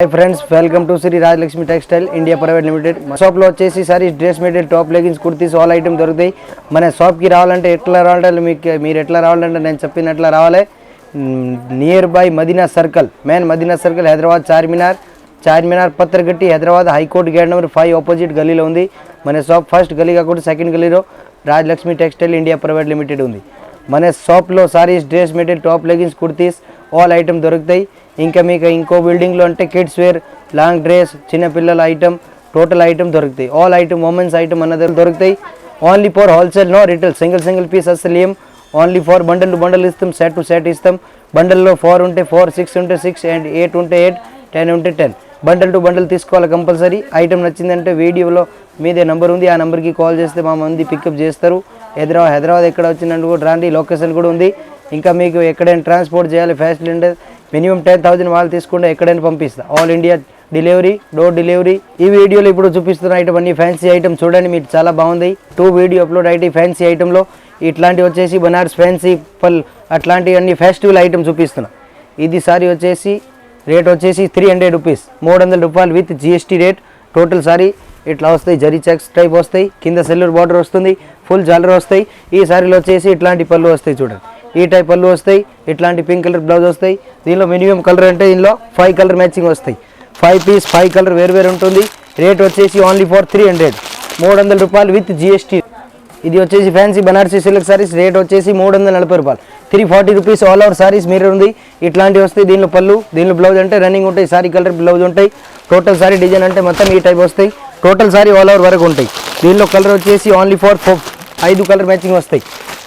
Hi friends, welcome to Shri Rajalakshmi textile India private limited. Shop లో వచ్చేసి sarees, dress material, top leggings, kurtis all item దొరుకుతాయి। మన shop కి రావాలంటే ఎట్లా రావాలంటే మీరు ఎట్లా రావాలంటే నేను చెప్పినట్లా రావాలి। Near by Madina circle, main Madina circle, Hyderabad Charminar Pathargatti, Hyderabad high court gate number 5 opposite గలీలో ఉంది మన షాప్। ఫస్ట్ గలీ కాకుండా సెకండ్ గలీలో Rajalakshmi textile India private limited ఉంది। మన షాప్ లో saris, dress material, top leggings, kurtis all item దొరుకుతాయి। ఇంకా మీకు ఇంకో బిల్డింగ్లో అంటే కిడ్స్ వేర్, లాంగ్ డ్రెస్, చిన్నపిల్లల ఐటమ్, టోటల్ ఐటమ్ దొరుకుతాయి। ఆల్ ఐటమ్ ఉమెన్స్ ఐటమ్ అన్న దగ్గర దొరుకుతాయి। Only for wholesale, no retail. Single piece అసలు ఏం, only for bundle to bundle ఇస్తాం, సెట్ టు సెట్ ఇస్తాం। బండల్లో 4 ఉంటే 4, 6 ఉంటే 6 అండ్ 8 ఉంటే 8, 10 ఉంటే 10। బండల్ టు బండల్ తీసుకోవాలి కంపల్సరీ। ఐటమ్ నచ్చిందంటే వీడియోలో మీదే నెంబర్ ఉంది, ఆ నెంబర్కి కాల్ చేస్తే మా మంది పికప్ చేస్తారు। హైదరాబాద్ ఎక్కడ వచ్చిందంటే కూడా రాండి, లొకేషన్ కూడా ఉంది। ఇంకా మీకు ఎక్కడైనా ట్రాన్స్పోర్ట్ చేయాలి ఫెసిలిటీ అంటే మినిమం 10,000 వాళ్ళు తీసుకుంటే ఎక్కడైనా పంపిస్తా। All India delivery, door delivery. ఈ వీడియోలో ఇప్పుడు చూపిస్తున్న ఐటమ్ అన్ని ఫ్యాన్సీ ఐటమ్ చూడండి, మీరు చాలా బాగుంది। 2 వీడియో అప్లోడ్ అయితే ఫ్యాన్సీ ఐటెంలో ఇట్లాంటివి వచ్చేసి బనారస్ ఫ్యాన్సీ పల్ అట్లాంటివి అన్ని ఫెస్టివల్ ఐటమ్ చూపిస్తున్నా। ఇది సారీ వచ్చేసి రేట్ వచ్చేసి 300 రూపీస్, 300 రూపాయలు with GST rate. Total saree ఇట్లా వస్తాయి, జరీ చెక్స్ టైప్ వస్తాయి, కింద సిల్వర్ బార్డర్ వస్తుంది, ఫుల్ జాలర్ వస్తాయి। ఈ సారీలో వచ్చేసి ఇట్లాంటి పళ్ళు వస్తాయి చూడండి, ఈ టైప్ పళ్ళు వస్తాయి। ఇట్లాంటి పింక్ కలర్ బ్లౌజ్ వస్తాయి। దీనిలో మినిమం కలర్ అంటే దీనిలో 5 కలర్ మ్యాచింగ్ వస్తాయి। 5 పీస్ 5 కలర్ వేరు ఉంటుంది। రేట్ వచ్చేసి ఓన్లీ ఫర్ 300, 300 రూపాయలు విత్ జిఎస్టీ। ఇది వచ్చేసి fancy Banarasi silk saris, rate వచ్చేసి 340 రూపాయలు, 340 రూపీస్। ఆల్ ఓవర్ సారీస్ మీరే ఉంది, ఇట్లాంటివి వస్తాయి। దీనిలో పళ్ళు, దీనిలో బ్లౌజ్ అంటే రన్నింగ్ ఉంటాయి, సారీ కలర్ బ్లౌజ్ ఉంటాయి। టోటల్ సారీ డిజైన్ అంటే మొత్తం ఈ టైప్ వస్తాయి। టోటల్ సారీ ఆల్ ఓవర్ వరకు ఉంటాయి। దీనిలో కలర్ వచ్చేసి ఓన్లీ ఫర్ 5 కలర్ మ్యాచింగ్ వస్తాయి।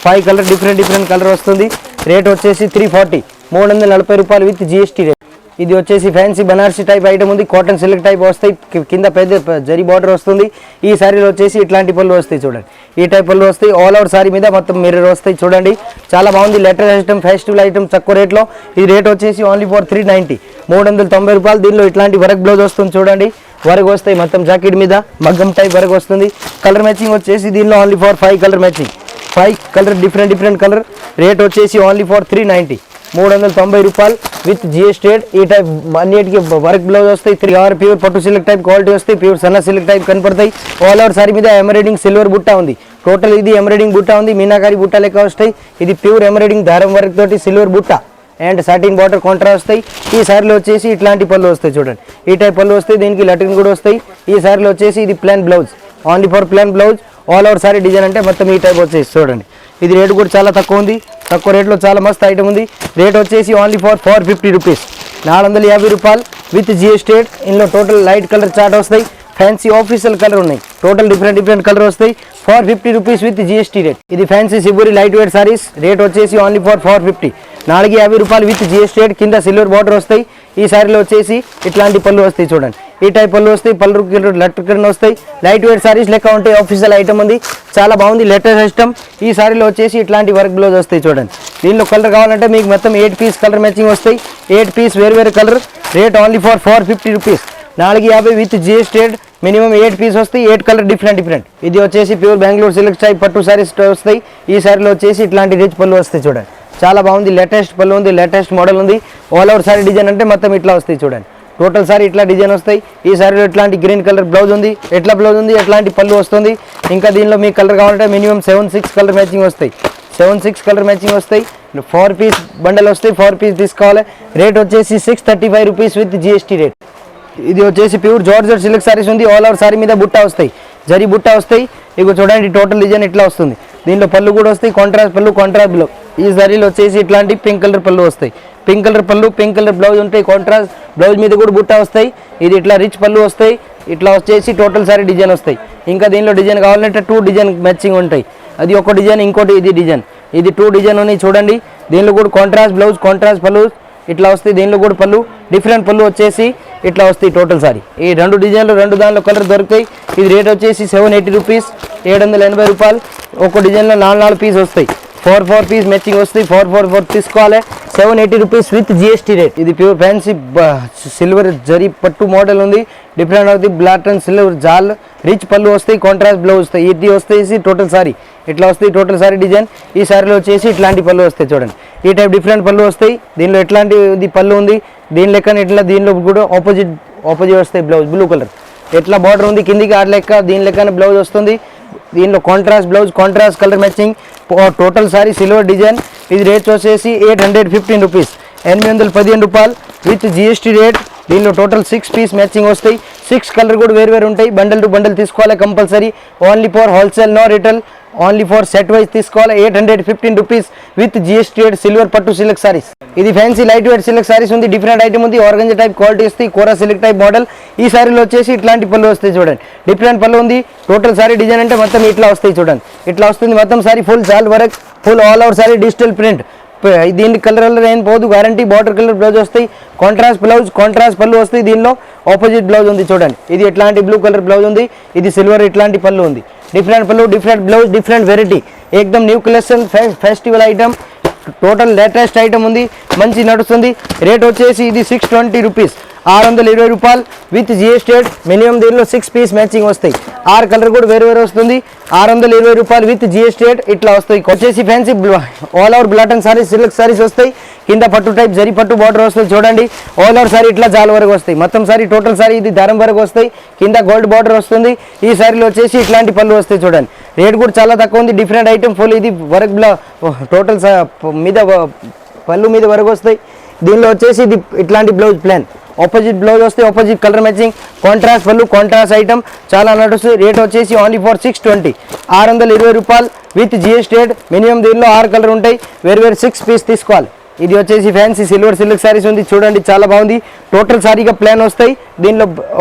5 కలర్ డిఫరెంట్ కలర్ వస్తుంది। రేట్ వచ్చేసి 340, 340 రూపాయలు విత్ జిఎస్టీ రేట్। ఇది వచ్చేసి ఫ్యాన్సీ బనారసీ టైప్ ఐటమ్ ఉంది, కాటన్ సిల్క్ టైప్ వస్తాయి, కింద పెద్ద జరీ బార్డర్ వస్తుంది। ఈ సారీలో వచ్చేసి ఇట్లాంటి పళ్ళు వస్తాయి చూడండి, ఈ టైప్ పళ్ళు వస్తాయి। ఆల్ ఓవర్ సారీ మీద మొత్తం మిర్రర్ వస్తాయి చూడండి, చాలా బాగుంది। లేటెస్ట్ ఐటమ్, ఫెస్టివల్ ఐటమ్, తక్కువ రేట్లో। ఈ రేట్ వచ్చేసి ఓన్లీ ఫర్ 390, 390 రూపాయలు। దీనిలో ఇట్లాంటి వర్క్ బ్లౌజ్ వస్తుంది చూడండి, వర్క్ వస్తాయి మొత్తం జాకెట్ మీద, మగ్గం టైప్ వర్క్ వస్తుంది। కలర్ మ్యాచింగ్ వచ్చేసి దీనిలో only for 5 colour matching, 5 colour different colour. Rate వచ్చేసి ఓన్లీ ఫర్ 390, 390 రూపాయలు విత్ జిఎస్టీ రేట్। ఈ టైప్ అన్నిటికి వర్క్ బ్లౌజ్ వస్తాయి। 3 ప్యూర్ పట్టు సిల్క్ టైప్ క్వాలిటీ వస్తాయి, ప్యూర్ సన్న సిల్క్ టైప్ కనపడతాయి। ఆల్ ఓవర్ సారీ మీద ఎంబ్రాయిడింగ్ సిల్వర్ బుట్ట ఉంది, టోటల్ ఇది ఎంబ్రాయిడింగ్ బుట్ట ఉంది, మీనాకారి బుట్ట లెక్క వస్తాయి। ఇది ప్యూర్ ఎంబ్రాయిడింగ్ దారం వర్క్ తోటి సిల్వర్ బుట్ట అండ్ సాటిన్ బార్డర్ కాంట్రా వస్తాయి। ఈ సారీలో వచ్చేసి ఇట్లాంటి పళ్ళు వస్తాయి చూడండి, ఈ టైప్ పళ్ళు వస్తాయి, దీనికి లటిన్ కూడా వస్తాయి। ఈ సారీలో వచ్చేసి ఇది plan blouse, only for plan blouse. All over sorry design అంటే మొత్తం ఈ టైప్ వచ్చేసి చూడండి। ఇది రేటు కూడా చాలా తక్కువ ఉంది, తక్కువ రేట్లో చాలా మస్తు ఐటమ్ ఉంది। రేట్ వచ్చేసి ఓన్లీ ఫర్ 450 రూపీస్, 450 రూపాయలు విత్ జిఎస్టీ రేట్। ఇందులో టోటల్ లైట్ కలర్ చార్ట్ వస్తాయి, ఫ్యాన్సీ ఆఫీషియల్ కలర్ ఉన్నాయి, టోటల్ డిఫరెంట్ కలర్ వస్తాయి। 450 రూపీస్ విత్ జిఎస్టీ రేట్। ఇది fancy shibori light weight saris, rate వచ్చేసి ఓన్లీ ఫర్ 450, 450 రూపాయలు విత్ జిఎస్టీ రేట్। కింద silver border వస్తాయి। ఈ సారీలో వచ్చేసి ఇట్లాంటి పళ్ళు వస్తాయి చూడండి, ఈ టైప్ పళ్ళు వస్తాయి, పళ్ళు లట్టుకరణ వస్తాయి, లైట్ వెయిట్ సారీస్ లెక్క ఉంటాయి। ఆఫీషియల్ ఐటమ్ ఉంది, చాలా బాగుంది, లేటెస్ట్ ఐటమ్। ఈ సారీలో వచ్చేసి ఇట్లాంటి వర్క్ బ్లౌజ్ వస్తాయి చూడండి। దీనిలో కలర్ కావాలంటే మీకు మొత్తం 8 పీస్ కలర్ మ్యాచింగ్ వస్తాయి, 8 పీస్ వేరు colour. Rate only for 450 rupees, 450 with GST rate. Minimum 8 piece వస్తాయి, 8 కలర్ డిఫరెంట్। ఇది వచ్చేసి ప్యూర్ బెంగళూరు సిల్క్ టైప్ పట్టు సారీస్ వస్తాయి। ఈ సారీలో వచ్చేసి ఇట్లాంటి రిచ్ పళ్ళు వస్తాయి చూడండి, చాలా బాగుంది, లేటెస్ట్ పళ్ళు ఉంది, లేటెస్ట్ మోడల్ ఉంది। ఆల్ ఓవర్ సారీ డిజైన్ అంటే మొత్తం ఇట్లా వస్తాయి చూడండి, టోటల్ సారీ ఇట్లా డిజైన్ వస్తాయి। ఈ సారీలో ఇట్లాంటి గ్రీన్ కలర్ బ్లౌజ్ ఉంది, ఎట్లా బ్లౌజ్ ఉంది, ఎట్లాంటి పళ్ళు వస్తుంది। ఇంకా దీనిలో మీకు కలర్ కావాలంటే మినిమం 7-6 కలర్ మ్యాచింగ్ వస్తాయి, 7-6 కలర్ మ్యాచింగ్ వస్తాయి। 4 పీస్ బండల్ వస్తాయి, 4 పీస్ తీసుకోవాలి। రేట్ వచ్చేసి 635 రూపీస్ విత్ జిఎస్టీ రేట్। ఇది వచ్చేసి ప్యూర్ జార్జెట్ సిల్క్ సారీస్ ఉంది, ఆల్ ఓవర్ సారీ మీద బుట్ట వస్తాయి, జరీ బుట్ట వస్తాయి। ఇగో చూడండి, టోటల్ డిజైన్ ఇట్లా వస్తుంది। దీనిలో పళ్ళు కూడా వస్తాయి, కాంట్రాస్ట్ పళ్ళు, కాంట్రాస్ట్ బ్లౌజ్। ఈ సారీలో వచ్చేసి ఇట్లాంటి పింక్ కలర్ పళ్ళు వస్తాయి, పింక్ కలర్ పళ్ళు, పింక్ కలర్ బ్లౌజ్ ఉంటాయి, కాంట్రాస్ట్ బ్లౌజ్ మీద కూడా బుట్ట వస్తాయి। ఇది ఇట్లా రిచ్ పళ్ళు వస్తాయి, ఇట్లా వచ్చేసి టోటల్ సారీ డిజైన్ వస్తాయి। ఇంకా దీనిలో డిజైన్ కావాలంటే 2 డిజైన్ మ్యాచింగ్ ఉంటాయి, అది ఒక డిజైన్, ఇంకోటి ఇది డిజైన్, ఇది 2 డిజైన్ ఉన్నాయి చూడండి। దీనిలో కూడా కాంట్రాస్ట్ బ్లౌజ్, కాంట్రాస్ట్ పళ్ళు ఇట్లా వస్తాయి। దీనిలో కూడా పళ్ళు డిఫరెంట్ పళ్ళు వచ్చేసి ఇట్లా వస్తాయి టోటల్ సారీ। ఈ 2 డిజైన్లు 2 దానిలో కలర్ దొరుకుతాయి। ఇది రేట్ వచ్చేసి 780 రూపీస్, 780 రూపాయలు। ఒక డిజైన్లో 4 పీస్ వస్తాయి, 4 పీస్ మ్యాచింగ్ వస్తాయి, 4 తీసుకోవాలి। 780 రూపీస్ విత్ జిఎస్టీ రేట్। ఇది ప్యూర్ ఫ్యాన్సీ సిల్వర్ జరీ పట్టు మోడల్ ఉంది, డిఫరెంట్ అవుతుంది, బ్లాక్ అండ్ సిల్వర్ జాల్, రిచ్ పళ్ళు వస్తాయి, కాంట్రాస్ట్ బ్లౌజ్ వస్తాయి। ఇది వస్తాయి టోటల్ సారీ ఇట్లా వస్తాయి, టోటల్ సారీ డిజైన్। ఈ సారీలో వచ్చేసి ఇట్లాంటి పళ్ళు వస్తాయి చూడండి, ఈ టైప్ డిఫరెంట్ పళ్ళు వస్తాయి। దీనిలో ఎట్లాంటి పళ్ళు ఉంది, దీని లెక్కన ఇట్లా దీనిలో కూడా ఆపోజిట్ వస్తాయి బ్లౌజ్ బ్లూ కలర్ ఎట్లా బార్డర్ ఉంది కిందికి ఆ లెక్క దీని లెక్కన బ్లౌజ్ వస్తుంది దీనిలో contrast blouse contrast colour matching total saree silver design ఇది రేట్ వచ్చేసి 815 రూపీస్ 815 రూపాయలు విత్ జిఎస్టీ రేట్ దీనిలో టోటల్ 6 పీస్ మ్యాచింగ్ వస్తాయి 6 కలర్ కూడా వేరు ఉంటాయి బండల్ టు బండల్ తీసుకోవాలి compulsory only for wholesale no retail only for set wise తీసుకోవాలి 815 rupees with GST rate silver పట్టు సిల్క్ సారీస్ ఇది fancy light weight silk sarees ఉంది డిఫరెంట్ ఐటమ్ ఉంది ఆర్గంజా టైప్ క్వాలిటీ వస్తాయి కోరా సిల్క్ టైప్ మోడల్ ఈ సారీలో వచ్చేసి ఇట్లాంటి పళ్ళు వస్తాయి చూడండి డిఫరెంట్ పళ్ళు ఉంది టోటల్ సారీ డిజైన్ అంటే మొత్తం ఇట్లా వస్తాయి చూడండి ఇట్లా వస్తుంది మొత్తం సారీ ఫుల్ జాల్ work full all over sari digital print దీని కలర్ ఏం పోదు గ్యారంటీ బార్డర్ కలర్ బ్లౌజ్ వస్తాయి కాంట్రాస్ట్ బ్లౌజ్ కాంట్రాస్ట్ పళ్ళు వస్తాయి దీనిలో ఆపోజిట్ బ్లౌజ్ ఉంది చూడండి ఇది ఎట్లాంటి బ్లూ కలర్ బ్లౌజ్ ఉంది ఇది సిల్వర్ ఇట్లాంటి పళ్ళు ఉంది డిఫరెంట్ పళ్ళు డిఫరెంట్ బ్లౌజ్ డిఫరెంట్ వెరైటీ ఏకదమ్ new collection festival item total latest item ఉంది మంచి నడుస్తుంది రేట్ వచ్చేసి ఇది 620 రూపీస్ 620 రూపాయలు విత్ జిఎస్టీ మినిమం దీనిలో 6 పీస్ మ్యాచింగ్ వస్తాయి 6 కలర్ కూడా వేరు వస్తుంది 620 రూపాయలు విత్ జిఎస్టీ ఇట్లా వస్తాయి వచ్చేసి ఫ్యాన్సీ ఆల్ ఓవర్ బ్లాటన్ సారీస్ సిల్క్ సారీస్ వస్తాయి కింద పట్టు టైప్ జరీ పట్టు బార్డర్ వస్తుంది చూడండి ఆల్ ఓవర్ సారీ ఇట్లా జాల్ వరకు వస్తాయి మొత్తం సారీ టోటల్ సారీ ఇది దారం వరకు వస్తాయి కింద గోల్డ్ బార్డర్ వస్తుంది ఈ సారీలో వచ్చేసి ఇట్లాంటి పళ్ళు వస్తాయి చూడండి రేట్ కూడా చాలా తక్కువ ఉంది డిఫరెంట్ ఐటమ్ ఫుల్ ఇది వర్క్ టోటల్ మీద పళ్ళు మీద వరకు వస్తాయి దీనిలో వచ్చేసి ఇది ఇట్లాంటి బ్లౌజ్ ప్లాన్ ఆపోజిట్ బ్లౌజ్ వస్తే ఆపోజిట్ కలర్ మ్యాచింగ్ కాంట్రాస్ట్ పళ్ళు కాంట్రాస్ట్ ఐటమ్ చాలా నడుస్తుంది రేట్ వచ్చేసి ఓన్లీ ఫర్ 620 620 రూపాయలు విత్ జిఎస్టీ మినిమం దీనిలో 6 కలర్ ఉంటాయి వేరు 6 పీస్ తీసుకోవాలి ఇది వచ్చేసి ఫ్యాన్సీ సిల్వర్ సిల్క్ సారీస్ ఉంది చూడండి చాలా బాగుంది టోటల్ సారీగా ప్లాన్ వస్తాయి దీనిలో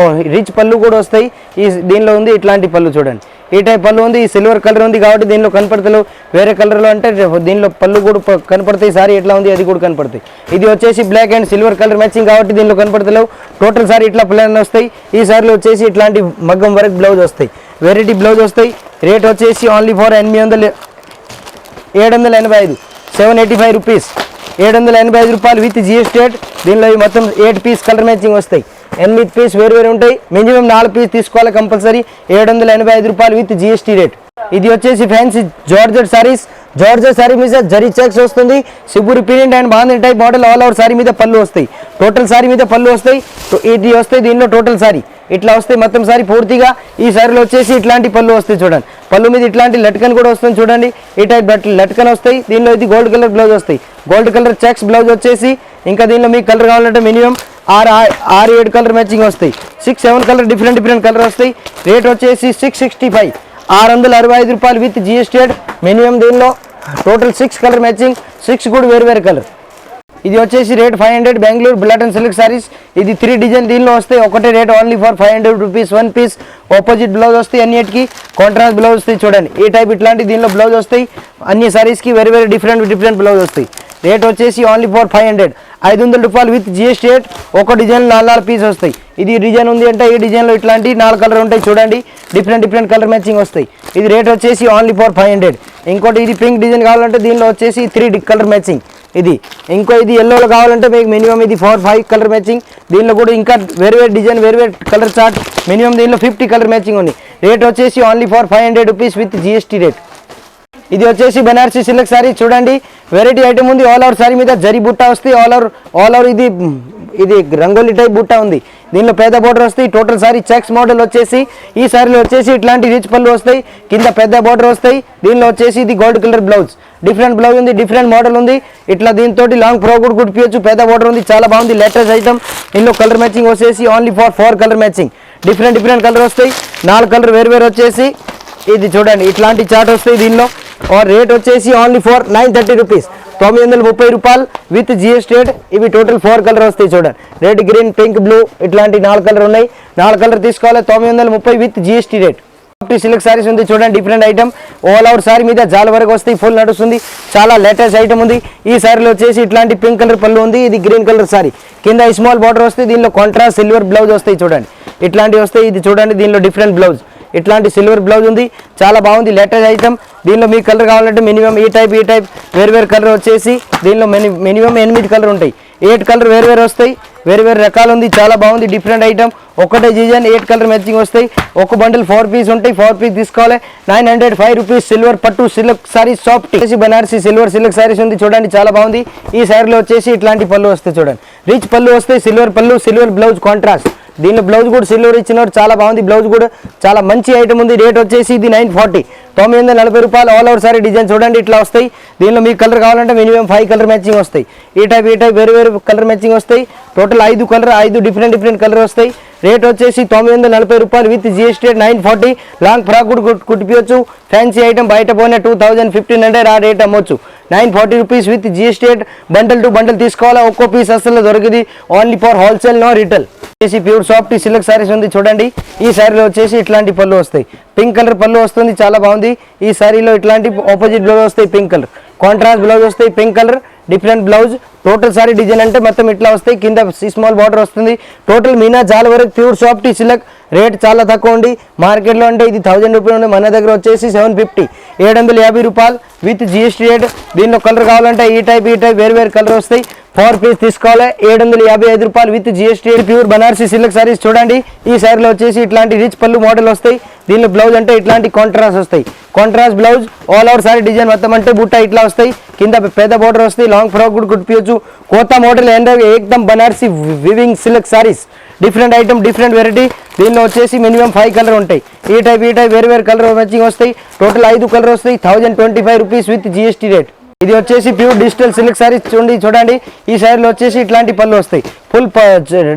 రిచ్ పళ్ళు కూడా వస్తాయి ఈ దీనిలో ఉంది ఇట్లాంటి పళ్ళు చూడండి ఈ టైప్ పళ్ళు ఉంది ఈ సిల్వర్ కలర్ ఉంది కాబట్టి దీనిలో కనపడతలేవు వేరే కలర్లో అంటే దీనిలో పళ్ళు కూడా కనపడతాయి సారీ ఎట్లా ఉంది అది కూడా కనపడతాయి ఇది వచ్చేసి black and silver colour matching కాబట్టి దీనిలో కనపడతలేవు టోటల్ సారీ ఇట్లా ప్లాన్ వస్తాయి ఈ సారీలో వచ్చేసి ఇట్లాంటి మగ్గం వర్క్ బ్లౌజ్ వస్తాయి వెరైటీ బ్లౌజ్ వస్తాయి రేట్ వచ్చేసి ఓన్లీ ఫర్ 785 785 రూపీస్ 785 రూపాయలు విత్ జిఎస్టీ దీనిలో మొత్తం 8 పీస్ కలర్ మ్యాచింగ్ వస్తాయి 8 పీస్ వేరు ఉంటాయి మినిమం 4 పీస్ తీసుకోవాలి కంపల్సరీ 785 రూపాయలు విత్ జిఎస్టీ రేట్ ఇది వచ్చేసి ఫ్యాన్సీ జార్జెట్ సారీ మీద జరీ చెక్స్ వస్తుంది shibori print and bandhani type model all over sari మీద పళ్ళు వస్తాయి టోటల్ సారీ మీద పళ్ళు వస్తాయి ఇది వస్తాయి దీనిలో టోటల్ సారీ ఇట్లా వస్తాయి మొత్తం సారీ పూర్తిగా ఈ సారీలో వచ్చేసి ఇట్లాంటి పళ్ళు వస్తాయి చూడండి పళ్ళు మీద ఇట్లాంటి లట్కన్ కూడా వస్తుంది చూడండి ఈ టైప్ లట్కన్ వస్తాయి దీనిలో ఇది గోల్డ్ కలర్ బ్లౌజ్ వస్తాయి గోల్డ్ కలర్ చెక్స్ బ్లౌజ్ వచ్చేసి ఇంకా దీనిలో మీకు కలర్ కావాలంటే మినిమం 6-7 కలర్ మ్యాచింగ్ వస్తాయి 6-7 కలర్ డిఫరెంట్ కలర్ వస్తాయి రేట్ వచ్చేసి 665 665 రూపాయలు విత్ జిఎస్టీ మినిమం దీనిలో టోటల్ 6 కలర్ మ్యాచింగ్ 6 కూడా వేరు కలర్ ఇది వచ్చేసి రేట్ 500 బెంగళూరు బ్లాటన్ సిల్క్ సారీస్ ఇది 3 డిజైన్ దీనిలో వస్తాయి ఒకటే rate only for 500 rupees 1 piece opposite blouse వస్తాయి అన్నిటికి కాంట్రాస్ట్ బ్లౌజ్ వస్తాయి చూడండి ఈ టైప్ ఇట్లాంటి దీనిలో బ్లౌజ్ వస్తాయి అన్ని సారీస్కి వేరు డిఫరెంట్ బ్లౌజ్ వస్తాయి రేట్ వచ్చేసి ఓన్లీ ఫర్ 500 రూపాయలు విత్ జిఎస్టీ రేట్ ఒక డిజైన్ 4 పీస్ వస్తాయి ఇది డిజైన్ ఉంది అంటే ఈ డిజైన్లో ఇట్లాంటి 4 కలర్ ఉంటాయి చూడండి డిఫరెంట్ కలర్ మ్యాచింగ్ వస్తాయి ఇది రేట్ వచ్చేసి ఓన్లీ ఫర్ 500 ఇంకోటి ఇది పింక్ డిజైన్ కావాలంటే దీనిలో వచ్చేసి 3 కలర్ మ్యాచింగ్ ఇది ఇంకో ఇది ఎల్లోలో కావాలంటే మీకు మినిమం ఇది 4-5 కలర్ మ్యాచింగ్ దీనిలో కూడా ఇంకా వేరు డిజైన్ వేరు కలర్ చార్ట్ మినిమం దీనిలో 50 కలర్ మ్యాచింగ్ ఉంది రేట్ వచ్చేసి only for 500 rupees with GST rate ఇది వచ్చేసి బెనారసీ సిల్క్ సారీ చూడండి వెరైటీ ఐటమ్ ఉంది ఆల్ ఓవర్ సారీ మీద జరీ బుట్ట వస్తాయి ఆల్ ఓవర్ ఇది రంగోలీ టైప్ బుట్ట ఉంది దీనిలో పెద్ద బోర్డర్ వస్తాయి టోటల్ సారీ చెక్స్ మోడల్ వచ్చేసి ఈ సారీలో వచ్చేసి ఇట్లాంటి రిచ్ పళ్ళు వస్తాయి కింద పెద్ద బోర్డర్ వస్తాయి దీనిలో వచ్చేసి ఇది gold colour blouse different blouse ఉంది డిఫరెంట్ మోడల్ ఉంది ఇట్లా దీంతో లాంగ్ ఫ్రాక్ కూడా కుట్టియచ్చు పెద్ద బోర్డర్ ఉంది చాలా బాగుంది లేటెస్ట్ ఐటమ్ దీనిలో కలర్ మ్యాచింగ్ వచ్చేసి only for 4 colour matching different colour వస్తాయి 4 కలర్ వేరు వచ్చేసి ఇది చూడండి ఇట్లాంటి చార్ట్ వస్తాయి దీనిలో రేట్ వచ్చేసి ఓన్లీ ఫర్ 930 రూపీస్ 930 రూపాయలు విత్ జిఎస్టీ రేట్ ఇవి టోటల్ 4 కలర్ వస్తాయి చూడండి రెడ్ గ్రీన్ పింక్ బ్లూ ఇట్లాంటి 4 కలర్ ఉన్నాయి 4 కలర్ తీసుకోవాలి 930 with GST rate silk sarees ఉంది చూడండి different item all out sorry మీద జాల వరకు వస్తాయి ఫుల్ నడుస్తుంది చాలా లేటెస్ట్ ఐటమ్ ఉంది ఈ సారీలో వచ్చేసి ఇట్లాంటి పింక్ కలర్ పళ్ళు ఉంది ఇది గ్రీన్ కలర్ సారీ కింద స్మాల్ బార్డర్ వస్తాయి దీనిలో కాంట్రాస్ట్ సిల్వర్ బ్లౌజ్ వస్తాయి చూడండి ఇట్లాంటివి వస్తాయి ఇది చూడండి దీనిలో డిఫరెంట్ బ్లౌజ్ ఇట్లాంటి సిల్వర్ బ్లౌజ్ ఉంది చాలా బాగుంది లేటెస్ట్ ఐటమ్ దీనిలో మీకు కలర్ కావాలంటే మినిమం ఈ టైప్ వేరు కలర్ వచ్చేసి దీనిలో మినిమం 8 కలర్ ఉంటాయి 8 కలర్ వేరు వస్తాయి వేరు రకాలు ఉంది చాలా బాగుంది డిఫరెంట్ ఐటమ్ ఒకటే డిజైన్ 8 కలర్ మ్యాచింగ్ వస్తాయి. ఒక బండిల్ 4 పీస్ ఉంటాయి. 4 పీస్ తీసుకోవాలి. 905 రూపీస్. సిల్వర్ పట్టు silk saris soft Banarasi silver silk sarees ఉంది చూడండి, చాలా బాగుంది. ఈ సారీలో వచ్చేసి ఇట్లాంటి పళ్ళు వస్తాయి చూడండి, రిచ్ పళ్ళు వస్తాయి. సిల్వర్ పళ్ళు, సిల్వర్ బ్లౌజ్ కాంట్రాస్ట్. దీనిలో బ్లౌజ్ కూడా సిల్వర్ ఇచ్చినారు, చాలా బాగుంది. బ్లౌజ్ కూడా చాలా మంచి ఐటమ్ ఉంది. రేట్ వచ్చేసి ఇది 940 940 రూపాయలు. ఆల్ ఓవర్ సారీ డిజైన్ చూడండి ఇట్లా వస్తాయి. దీనిలో మీకు కలర్ కావాలంటే మినిమం 5 కలర్ మ్యాచింగ్ వస్తాయి. ఈ టైప్ వేరు వేరు కలర్ మ్యాచింగ్ వస్తాయి. టోటల్ 5 కలర్, 5 డిఫరెంట్ కలర్ వస్తాయి. రేట్ వచ్చేసి 940 రూపాయలు విత్ జిఎస్టీ 940. లాంగ్ ఫ్రాక్ కూడా కుట్టిపోవచ్చు. ఫ్యాన్సీ ఐటమ్ బయట పోయిన 2000 1500 ఆ రేట్ అమ్మొచ్చు. 940 rupees with GST. Bundle to bundle తీసుకోవాలా, ఒక్కో పీస్ అసలు దొరికింది. Only for wholesale, no retail. వచ్చేసి ప్యూర్ సాఫ్ట్ సిల్క్ సారీస్ ఉంది చూడండి. ఈ సారీలో వచ్చేసి ఇట్లాంటి పళ్ళు వస్తాయి. పింక్ కలర్ పళ్ళు వస్తుంది, చాలా బాగుంది. ఈ సారీలో ఇట్లాంటి ఆపోజిట్ బ్లౌజ్ వస్తాయి. పింక్ కలర్ కాంట్రాస్ట్ బ్లౌజ్ వస్తాయి. Pink colour different blouse. Total sorry design అంటే మొత్తం ఇట్లా వస్తాయి. కింద స్మాల్ బార్డర్ వస్తుంది. టోటల్ మీనా జాల్ వరకు ప్యూర్ సాఫ్ట్ సిల్క్. రేట్ చాలా తక్కువ ఉంది. మార్కెట్లో అంటే ఇది 1000 రూపాయలు ఉంది, మన దగ్గర వచ్చేసి 750 750 రూపాయలు విత్ జిఎస్టీ రేట్. దీనిలో కలర్ కావాలంటే ఈ టైప్ వేరు కలర్ వస్తాయి. 4 పీస్ తీసుకోవాలి. 755 రూపాయలు with GST. Pure Banarasi silk saris చూడండి. ఈ సారీలో వచ్చేసి ఇట్లాంటి రిచ్ పళ్ళు మోడల్ వస్తాయి. దీనిలో బ్లౌజ్ అంటే ఇట్లాంటి కాంట్రాస్ట్ వస్తాయి. Contrast blouse. All over sorry design మొత్తం అంటే బుట్ట ఇట్లా వస్తాయి. కింద పెద్ద బోర్డర్ వస్తాయి. లాంగ్ ఫ్రాక్ కూడా కుట్టిపోవచ్చు. కొత్త మోడల్ ఏకదమ్ Banarasi weaving silk saris. Different item, different variety. దీనిలో వచ్చేసి మినిమం 5 కలర్ ఉంటాయి. ఈ టైప్ వేరు కలర్ మ్యాచింగ్ వస్తాయి. టోటల్ 5 కలర్ వస్తాయి. 1025 రూపీస్ విత్ జిఎస్టీ రేట్. ఇది వచ్చేసి ప్యూర్ డిజిటల్ సిల్క్ సారీస్ చూడండి. ఈ సారీలో వచ్చేసి ఇట్లాంటి పళ్ళు వస్తాయి. ఫుల్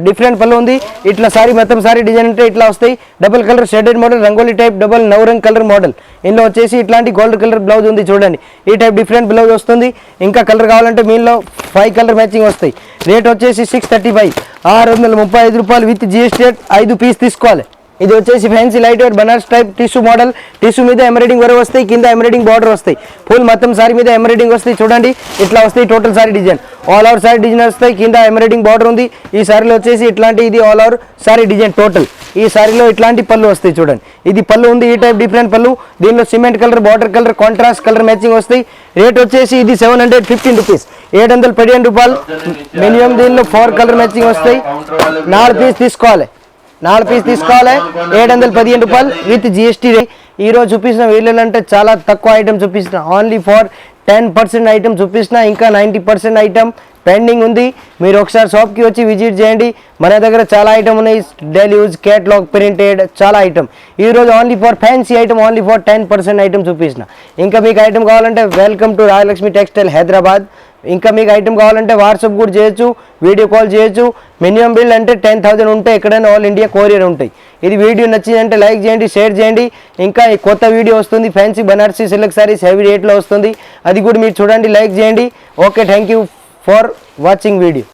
డిఫరెంట్ పళ్ళు ఉంది. ఇట్లా సారీ మొత్తం సారీ డిజైన్ అంటే ఇట్లా వస్తాయి. Double colour shaded model, rangoli type, double Navrang colour model. ఇందులో వచ్చేసి ఇట్లాంటి గోల్డ్ కలర్ బ్లౌజ్ ఉంది చూడండి. ఈ టైప్ డిఫరెంట్ బ్లౌజ్ వస్తుంది. ఇంకా కలర్ కావాలంటే మీలో 5 కలర్ మ్యాచింగ్ వస్తాయి. రేట్ వచ్చేసి 635 635 రూపాయలు విత్ జిఎస్టీ. 5 పీస్ తీసుకోవాలి. ఇది వచ్చేసి fancy light weight Banaras type tissue model. Tissue మీద ఎంబ్రాయిడింగ్ వరకు వస్తాయి. కింద ఎంబ్రాయిడింగ్ బార్డర్ వస్తాయి. ఫుల్ మొత్తం సారీ మీద ఎంబ్రాయిడింగ్ వస్తాయి చూడండి. ఇట్లా వస్తాయి total sorry design. All over sorry design వస్తాయి. కింద ఎంబ్రాయిడింగ్ బార్డర్ ఉంది. ఈ సారీలో వచ్చేసి ఇట్లాంటి ఇది all over sorry design total. ఈ సారీలో ఇట్లాంటి పళ్ళు వస్తాయి చూడండి. ఇది పళ్ళు ఉంది. ఈ టైప్ డిఫరెంట్ పళ్ళు. దీనిలో cement colour, border colour, contrast colour matching వస్తాయి. రేట్ వచ్చేసి ఇది 715 రూపీస్ 715 రూపాయలు మినిమం. దీనిలో 4 కలర్ మ్యాచింగ్ వస్తాయి. 4 పీస్ తీసుకోవాలి. 4 పీస్ తీసుకోవాలి. 715 రూపాయలు విత్ జిఎస్టీ. ఈ రోజు చూపిస్తున్న వీళ్ళలో అంటే చాలా తక్కువ ఐటమ్ చూపిస్తున్నా. ఓన్లీ ఫర్ 10% ఐటమ్ చూపిస్తున్నా. ఇంకా 90% ఐటమ్ పెండింగ్ ఉంది. మీరు ఒకసారి షాప్కి వచ్చి విజిట్ చేయండి. మన దగ్గర చాలా ఐటమ్ ఉన్నాయి. డైలీ యూజ్, కేటలాగ్, ప్రింటెడ్, చాలా ఐటమ్. ఈరోజు only for fancy item, only for 10% item చూపిస్తున్నా. ఇంకా మీకు ఐటమ్ కావాలంటే welcome to Rayalakshmi textile Hyderabad. ఇంకా మీకు ఐటమ్ కావాలంటే వాట్సాప్ కూడా చేయొచ్చు, వీడియో కాల్ చేయొచ్చు. మినిమం బిల్ అంటే 10,000 ఉంటే ఎక్కడైనా ఆల్ ఇండియా కొరియర్ ఉంటాయి. ఇది వీడియో నచ్చిందంటే లైక్ చేయండి, షేర్ చేయండి. ఇంకా కొత్త వీడియో వస్తుంది fancy Banarasi silk saris heavy రేట్లో వస్తుంది. అది కూడా మీరు చూడండి, లైక్ చేయండి. Okay, thank you for watching video.